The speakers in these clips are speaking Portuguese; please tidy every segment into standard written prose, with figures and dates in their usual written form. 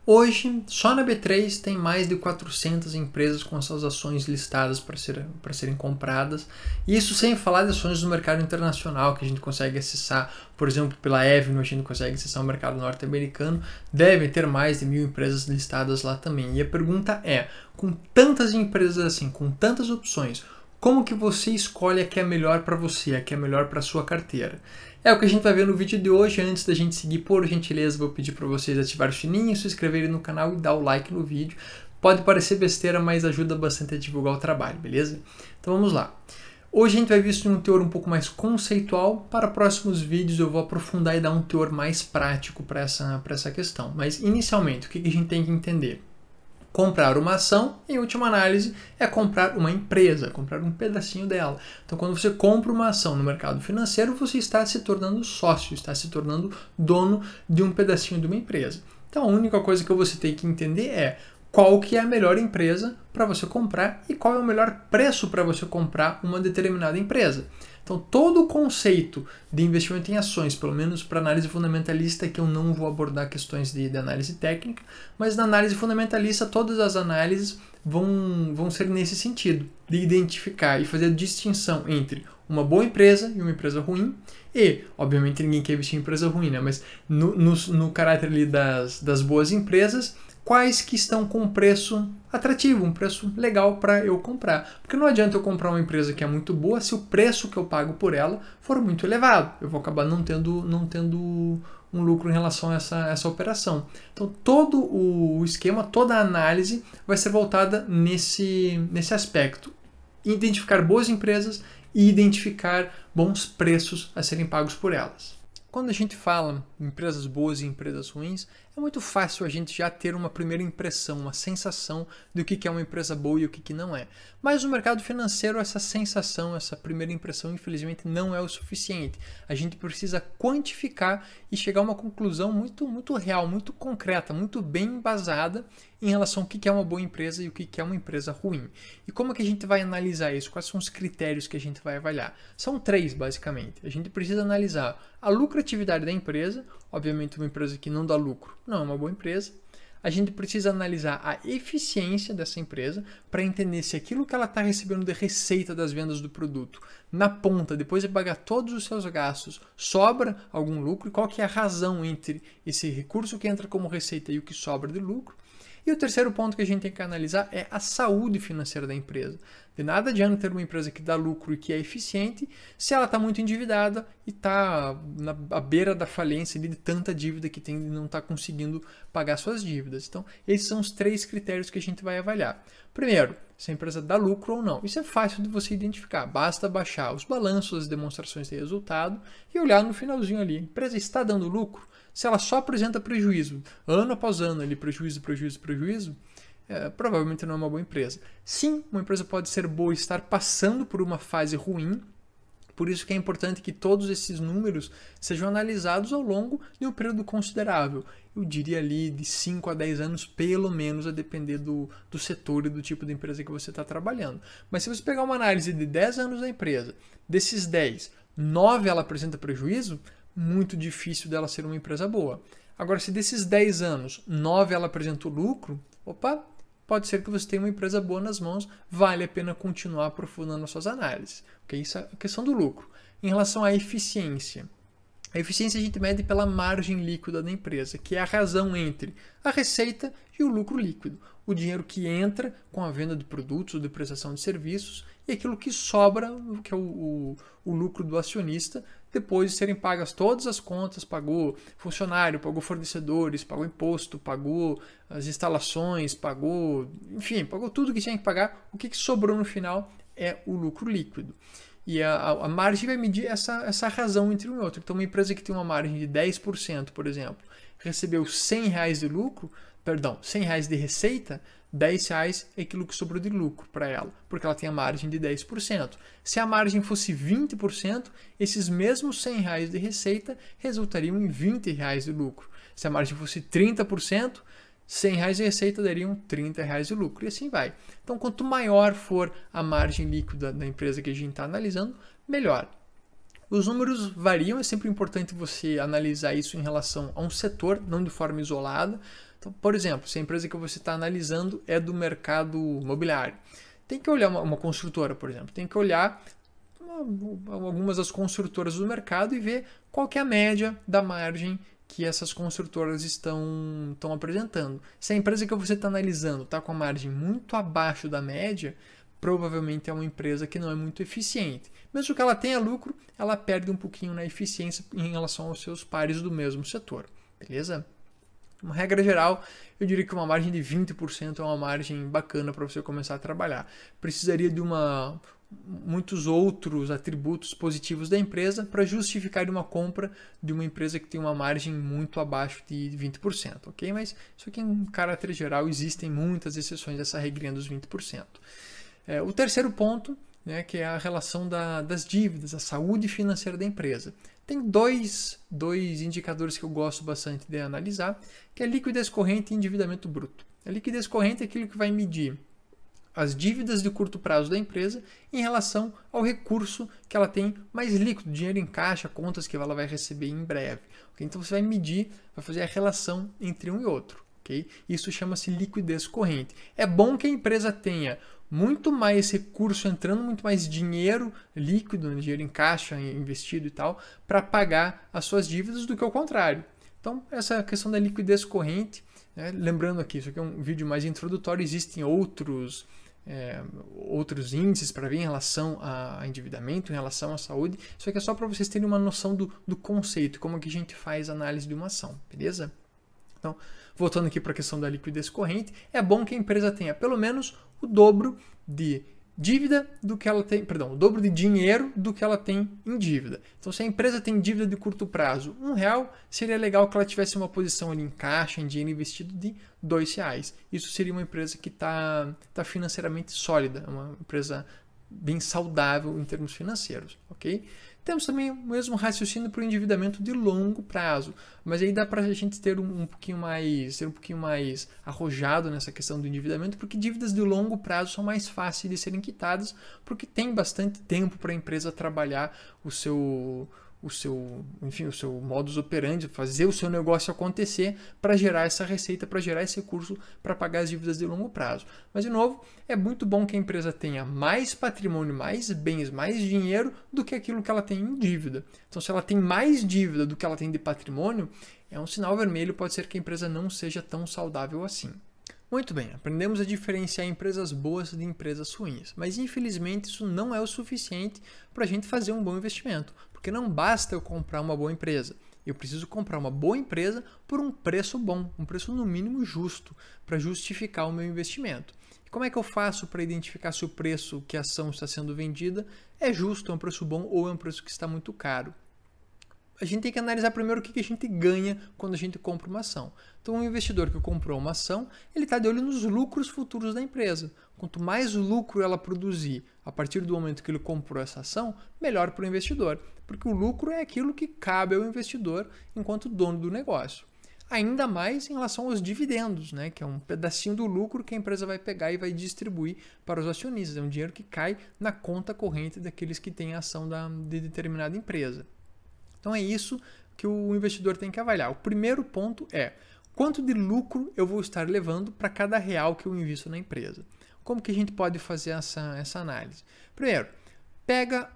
Hoje, só na B3 tem mais de 400 empresas com suas ações listadas para serem compradas. Isso sem falar de ações do mercado internacional que a gente consegue acessar, por exemplo, pela Avenue, a gente consegue acessar o mercado norte-americano. Deve ter mais de 1000 empresas listadas lá também. E a pergunta é, com tantas empresas assim, com tantas opções, como que você escolhe a que é melhor para você, a que é melhor para a sua carteira? É o que a gente vai ver no vídeo de hoje. Antes da gente seguir, por gentileza, vou pedir para vocês ativar o sininho, se inscreverem no canal e dar o like no vídeo. Pode parecer besteira, mas ajuda bastante a divulgar o trabalho, beleza? Então vamos lá. Hoje a gente vai ver isso em um teor um pouco mais conceitual. Para próximos vídeos eu vou aprofundar e dar um teor mais prático para essa questão. Mas inicialmente, o que a gente tem que entender? Comprar uma ação, em última análise, é comprar uma empresa, comprar um pedacinho dela. Então, quando você compra uma ação no mercado financeiro, você está se tornando sócio, está se tornando dono de um pedacinho de uma empresa. Então, a única coisa que você tem que entender é qual que é a melhor empresa para você comprar e qual é o melhor preço para você comprar uma determinada empresa. Então, todo o conceito de investimento em ações, pelo menos para análise fundamentalista, que eu não vou abordar questões de análise técnica, mas na análise fundamentalista, todas as análises vão ser nesse sentido, de identificar e fazer a distinção entre uma boa empresa e uma empresa ruim. E, obviamente, ninguém quer investir em empresa ruim, né? Mas no caráter ali das boas empresas, quais que estão com um preço atrativo, um preço legal para eu comprar. Porque não adianta eu comprar uma empresa que é muito boa se o preço que eu pago por ela for muito elevado. Eu vou acabar não tendo um lucro em relação a essa operação. Então, todo o esquema, toda a análise vai ser voltada nesse aspecto. Identificar boas empresas e identificar bons preços a serem pagos por elas. Quando a gente fala em empresas boas e empresas ruins, é muito fácil a gente já ter uma primeira impressão, uma sensação do que é uma empresa boa e o que não é. Mas no mercado financeiro, essa sensação, essa primeira impressão, infelizmente, não é o suficiente. A gente precisa quantificar e chegar a uma conclusão muito real, muito concreta, muito bem embasada em relação ao que é uma boa empresa e o que é uma empresa ruim. E como que a gente vai analisar isso? Quais são os critérios que a gente vai avaliar? São 3, basicamente. A gente precisa analisar a lucratividade da empresa. Obviamente, uma empresa que não dá lucro não é uma boa empresa. A gente precisa analisar a eficiência dessa empresa para entender se aquilo que ela está recebendo de receita das vendas do produto na ponta, depois de pagar todos os seus gastos, sobra algum lucro e qual que é a razão entre esse recurso que entra como receita e o que sobra de lucro. E o terceiro ponto que a gente tem que analisar é a saúde financeira da empresa. De nada adianta ter uma empresa que dá lucro e que é eficiente se ela está muito endividada e está à beira da falência de tanta dívida que tem e não está conseguindo pagar suas dívidas. Então, esses são os 3 critérios que a gente vai avaliar. Primeiro, se a empresa dá lucro ou não. Isso é fácil de você identificar. Basta baixar os balanços, as demonstrações de resultado e olhar no finalzinho ali. A empresa está dando lucro? Se ela só apresenta prejuízo, ano após ano, ali, prejuízo, provavelmente não é uma boa empresa. Sim, uma empresa pode ser boa e estar passando por uma fase ruim, por isso que é importante que todos esses números sejam analisados ao longo de um período considerável. Eu diria ali de 5 a 10 anos, pelo menos, a depender do setor e do tipo de empresa que você está trabalhando. Mas se você pegar uma análise de 10 anos da empresa, desses 10, 9 ela apresenta prejuízo, muito difícil dela ser uma empresa boa. Agora, se desses 10 anos, 9 ela apresentou lucro, pode ser que você tenha uma empresa boa nas mãos, vale a pena continuar aprofundando as suas análises. Okay? Isso é a questão do lucro. Em relação à eficiência, a eficiência a gente mede pela margem líquida da empresa, que é a razão entre a receita e o lucro líquido. O dinheiro que entra com a venda de produtos ou de prestação de serviços e aquilo que sobra, que é o lucro do acionista, depois de serem pagas todas as contas, pagou funcionário, pagou fornecedores, pagou imposto, pagou as instalações, pagou tudo que tinha que pagar, o que sobrou no final é o lucro líquido. E a margem vai medir essa razão entre um e outro. Então, uma empresa que tem uma margem de 10%, por exemplo, recebeu R$100 de lucro, R$100 de receita, R$10 é aquilo que sobrou de lucro para ela, porque ela tem a margem de 10%. Se a margem fosse 20%, esses mesmos R$100 de receita resultariam em R$20 de lucro. Se a margem fosse 30%, R$100 de receita dariam R$30 de lucro e assim vai. Então, quanto maior for a margem líquida da empresa que a gente está analisando, melhor. Os números variam, é sempre importante você analisar isso em relação a um setor, não de forma isolada. Então, por exemplo, se a empresa que você está analisando é do mercado imobiliário, tem que olhar uma construtora, por exemplo, tem que olhar algumas das construtoras do mercado e ver qual que é a média da margem que essas construtoras estão apresentando. Se a empresa que você está analisando está com a margem muito abaixo da média, provavelmente é uma empresa que não é muito eficiente. Mesmo que ela tenha lucro, ela perde um pouquinho na eficiência em relação aos seus pares do mesmo setor. Beleza? Uma regra geral, eu diria que uma margem de 20% é uma margem bacana para você começar a trabalhar. Precisaria de muitos outros atributos positivos da empresa para justificar uma compra de uma empresa que tem uma margem muito abaixo de 20%, ok? Mas isso aqui em caráter geral existem muitas exceções dessa regrinha dos 20%. O terceiro ponto, né, que é a relação das dívidas, a saúde financeira da empresa. Tem dois indicadores que eu gosto bastante de analisar, que é liquidez corrente e endividamento bruto. A liquidez corrente é aquilo que vai medir as dívidas de curto prazo da empresa em relação ao recurso que ela tem mais líquido, dinheiro em caixa, contas que ela vai receber em breve. Okay? Então você vai medir, vai fazer a relação entre um e outro. Okay? Isso chama-se liquidez corrente. É bom que a empresa tenha muito mais recurso entrando, muito mais dinheiro líquido, dinheiro em caixa, investido e tal, para pagar as suas dívidas do que o contrário. Então, essa questão da liquidez corrente, né? Lembrando aqui, isso aqui é um vídeo mais introdutório, existem outros índices para ver em relação a endividamento, em relação à saúde. Isso aqui é só para vocês terem uma noção do conceito, como que a gente faz análise de uma ação, beleza? Então, voltando aqui para a questão da liquidez corrente, é bom que a empresa tenha pelo menos o dobro de dívida do que ela tem, perdão, o dobro de dinheiro do que ela tem em dívida. Então, se a empresa tem dívida de curto prazo R$1, seria legal que ela tivesse uma posição ali em caixa, em dinheiro investido de R$2. Isso seria uma empresa que está financeiramente sólida, uma empresa bem saudável em termos financeiros, ok? Temos também o mesmo raciocínio para o endividamento de longo prazo, mas aí dá para a gente ter um pouquinho mais arrojado nessa questão do endividamento, porque dívidas de longo prazo são mais fáceis de serem quitadas, porque tem bastante tempo para a empresa trabalhar o seu modus operandi, fazer o seu negócio acontecer para gerar essa receita, para gerar esse recurso para pagar as dívidas de longo prazo. Mas, de novo, é muito bom que a empresa tenha mais patrimônio, mais bens, mais dinheiro do que aquilo que ela tem em dívida. Então, se ela tem mais dívida do que ela tem de patrimônio, é um sinal vermelho, pode ser que a empresa não seja tão saudável assim. Muito bem, aprendemos a diferenciar empresas boas de empresas ruins, mas infelizmente isso não é o suficiente para a gente fazer um bom investimento, porque não basta eu comprar uma boa empresa, eu preciso comprar uma boa empresa por um preço bom, um preço no mínimo justo, para justificar o meu investimento. E como é que eu faço para identificar se o preço que a ação está sendo vendida é justo, é um preço bom ou é um preço que está muito caro? A gente tem que analisar primeiro o que a gente ganha quando a gente compra uma ação. Então, um investidor que comprou uma ação, ele está de olho nos lucros futuros da empresa. Quanto mais lucro ela produzir a partir do momento que ele comprou essa ação, melhor para o investidor. Porque o lucro é aquilo que cabe ao investidor enquanto dono do negócio. Ainda mais em relação aos dividendos, né? Que é um pedacinho do lucro que a empresa vai pegar e vai distribuir para os acionistas. É um dinheiro que cai na conta corrente daqueles que têm a ação de determinada empresa. Então é isso que o investidor tem que avaliar. O primeiro ponto é quanto de lucro eu vou estar levando para cada real que eu invisto na empresa. Como que a gente pode fazer essa análise? Primeiro, pega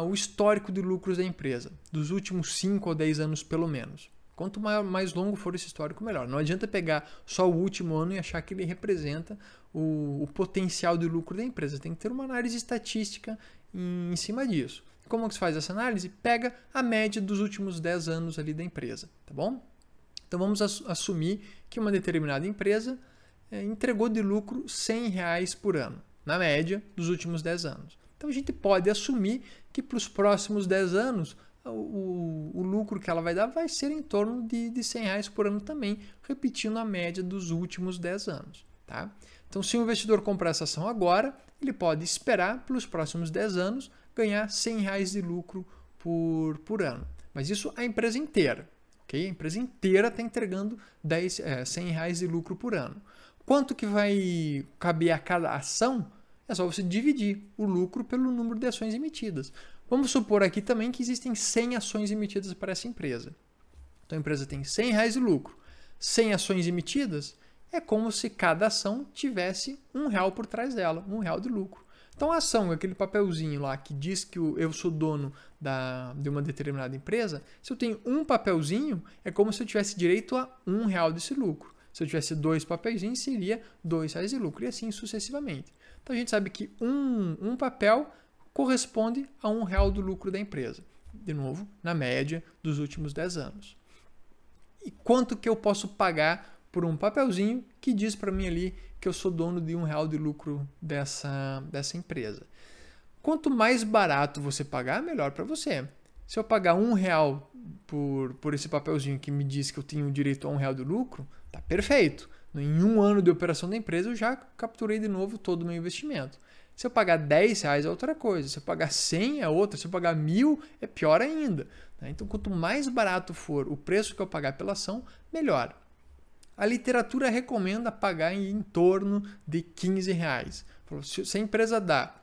o histórico de lucros da empresa, dos últimos 5 ou 10 anos pelo menos. Quanto mais longo for esse histórico, melhor. Não adianta pegar só o último ano e achar que ele representa o potencial de lucro da empresa. Tem que ter uma análise estatística em cima disso. Como que se faz essa análise? Pega a média dos últimos 10 anos ali da empresa, tá bom? Então vamos assumir que uma determinada empresa entregou de lucro R$100 por ano, na média dos últimos 10 anos. Então a gente pode assumir que para os próximos 10 anos o lucro que ela vai dar vai ser em torno de R$100 por ano também, repetindo a média dos últimos 10 anos. Tá? Então se o investidor comprar essa ação agora, ele pode esperar pelos próximos 10 anos ganhar R$100 de lucro por ano. Mas isso a empresa inteira. Okay? A empresa inteira está entregando R$100 de lucro por ano. Quanto que vai caber a cada ação? É só você dividir o lucro pelo número de ações emitidas. Vamos supor aqui também que existem 100 ações emitidas para essa empresa. Então a empresa tem R$100 de lucro. 100 ações emitidas, é como se cada ação tivesse R$1 por trás dela, R$1 de lucro. Então a ação, aquele papelzinho lá que diz que eu sou dono de uma determinada empresa, se eu tenho um papelzinho, é como se eu tivesse direito a R$1 desse lucro. Se eu tivesse 2 papelzinhos, seria R$2 de lucro, e assim sucessivamente. Então a gente sabe que um papel corresponde a R$1 do lucro da empresa. De novo, na média dos últimos 10 anos. E quanto que eu posso pagar por um papelzinho que diz para mim ali que eu sou dono de R$1 de lucro dessa empresa? Quanto mais barato você pagar, melhor para você. Se eu pagar R$1 por esse papelzinho que me diz que eu tenho direito a R$1 de lucro, tá perfeito. Em um ano de operação da empresa, eu já capturei de novo todo o meu investimento. Se eu pagar R$10 é outra coisa, se eu pagar 100 é outra, se eu pagar 1.000 é pior ainda. Então, quanto mais barato for o preço que eu pagar pela ação, melhor. A literatura recomenda pagar em torno de R$15. Se a empresa dá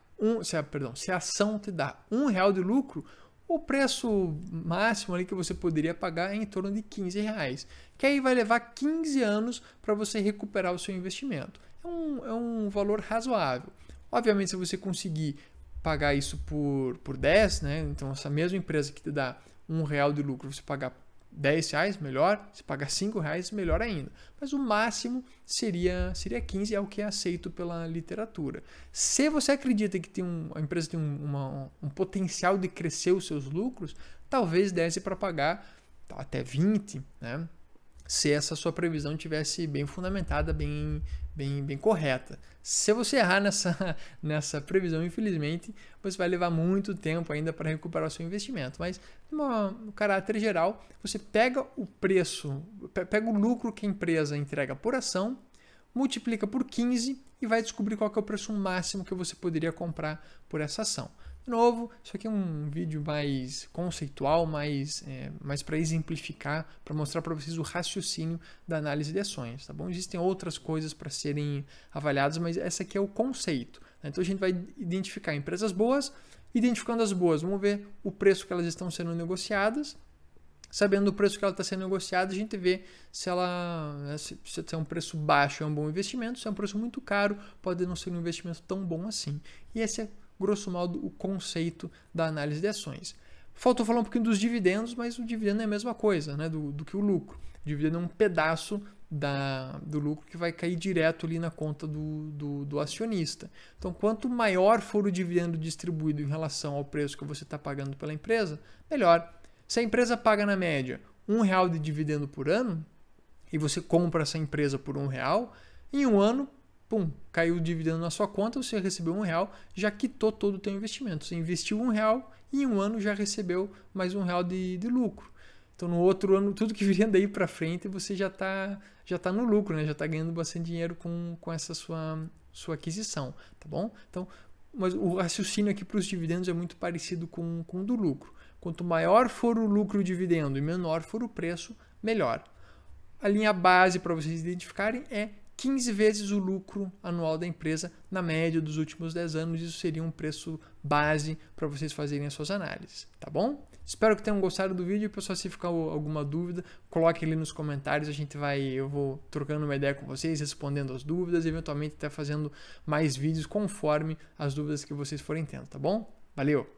se a ação te dá R$1 de lucro, o preço máximo ali que você poderia pagar é em torno de R$15, que aí vai levar 15 anos para você recuperar o seu investimento. É um valor razoável. Obviamente, se você conseguir pagar isso por 10, né? Então essa mesma empresa que te dá R$1 de lucro, você pagar R$10, melhor. Se pagar R$5, melhor ainda. Mas o máximo seria 15, é o que é aceito pela literatura. Se você acredita que a empresa tem um potencial de crescer os seus lucros, talvez desse para pagar até 20, né? Se essa sua previsão tivesse bem fundamentada, bem correta. Se você errar nessa previsão, infelizmente, você vai levar muito tempo ainda para recuperar o seu investimento. Mas, no caráter geral, você pega o preço, pega o lucro que a empresa entrega por ação, multiplica por 15 e vai descobrir qual que é o preço máximo que você poderia comprar por essa ação. De novo, isso aqui é um vídeo mais conceitual, mais para exemplificar, para mostrar para vocês o raciocínio da análise de ações, tá bom? Existem outras coisas para serem avaliadas, mas essa aqui é o conceito. Né? Então a gente vai identificar empresas boas, identificando as boas, vamos ver o preço que elas estão sendo negociadas. Sabendo o preço que ela está sendo negociada, a gente vê se é um preço baixo é um bom investimento, se é um preço muito caro, pode não ser um investimento tão bom assim. E esse é, grosso modo, o conceito da análise de ações. Faltou falar um pouquinho dos dividendos, mas o dividendo é a mesma coisa, né, do que o lucro. O dividendo é um pedaço do lucro que vai cair direto ali na conta do acionista. Então, quanto maior for o dividendo distribuído em relação ao preço que você está pagando pela empresa, melhor. Se a empresa paga na média R$1 de dividendo por ano e você compra essa empresa por R$1, em um ano, pum, caiu o dividendo na sua conta, você recebeu R$1, já quitou todo o teu investimento. Você investiu R$1 e em um ano já recebeu mais R$1 de lucro. Então no outro ano, tudo que viria daí para frente, você já tá no lucro, né? Já está ganhando bastante dinheiro com essa sua aquisição, tá bom? Então, mas o raciocínio aqui para os dividendos é muito parecido com o do lucro. Quanto maior for o lucro e o dividendo e menor for o preço, melhor. A linha base para vocês identificarem é 15 vezes o lucro anual da empresa na média dos últimos 10 anos. Isso seria um preço base para vocês fazerem as suas análises, tá bom? Espero que tenham gostado do vídeo. Pessoal, se ficar alguma dúvida, coloque ali nos comentários. Eu vou trocando uma ideia com vocês, respondendo as dúvidas, eventualmente até fazendo mais vídeos conforme as dúvidas que vocês forem tendo, tá bom? Valeu!